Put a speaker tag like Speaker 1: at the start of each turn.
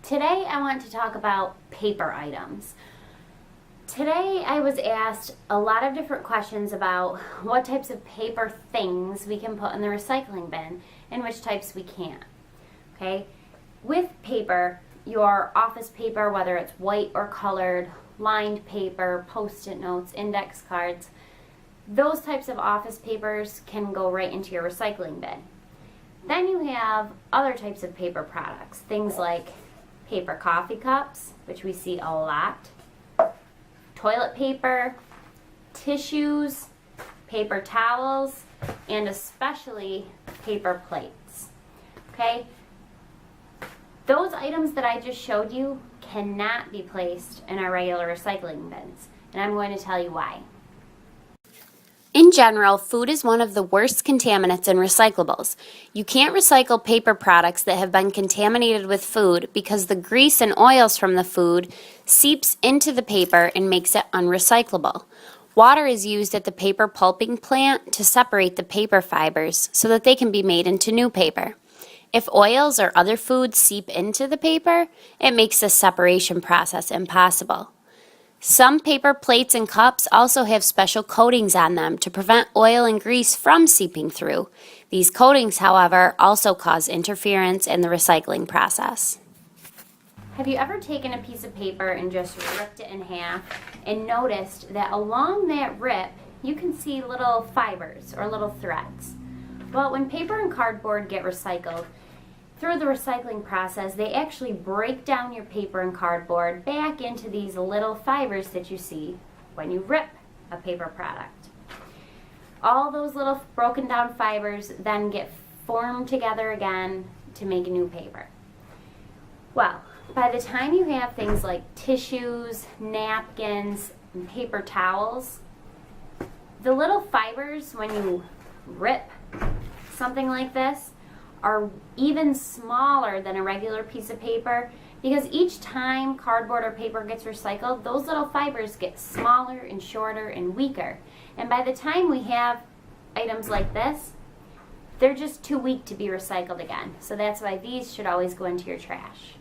Speaker 1: Today I want to talk about paper items. Today I was asked a lot of different questions about what types of paper things we can put in the recycling bin and which types we can't. Okay? With paper, your office paper, whether it's white or colored, lined paper, post-it notes, index cards, those types of office papers can go right into your recycling bin. Then you have other types of paper products, things like paper coffee cups, which we see a lot, toilet paper, tissues, paper towels, and especially paper plates. Okay? Those items that I just showed you cannot be placed in our regular recycling bins, and I'm going to tell you why. In general, food is one of the worst contaminants in recyclables. You can't recycle paper products that have been contaminated with food because the grease and oils from the food seeps into the paper and makes it unrecyclable. Water is used at the paper pulping plant to separate the paper fibers so that they can be made into new paper. If oils or other foods seep into the paper, it makes the separation process impossible. Some paper plates and cups also have special coatings on them to prevent oil and grease from seeping through. These coatings, however, also cause interference in the recycling process. Have you ever taken a piece of paper and just ripped it in half and noticed that along that rip you can see little fibers or little threads? Well, when paper and cardboard get recycled, through the recycling process, they actually break down your paper and cardboard back into these little fibers that you see when you rip a paper product. All those little broken down fibers then get formed together again to make a new paper. Well, by the time you have things like tissues, napkins, and paper towels, the little fibers, when you rip something like this, are even smaller than a regular piece of paper, because each time cardboard or paper gets recycled, those little fibers get smaller and shorter and weaker. And by the time we have items like this, they're just too weak to be recycled again. So that's why these should always go into your trash.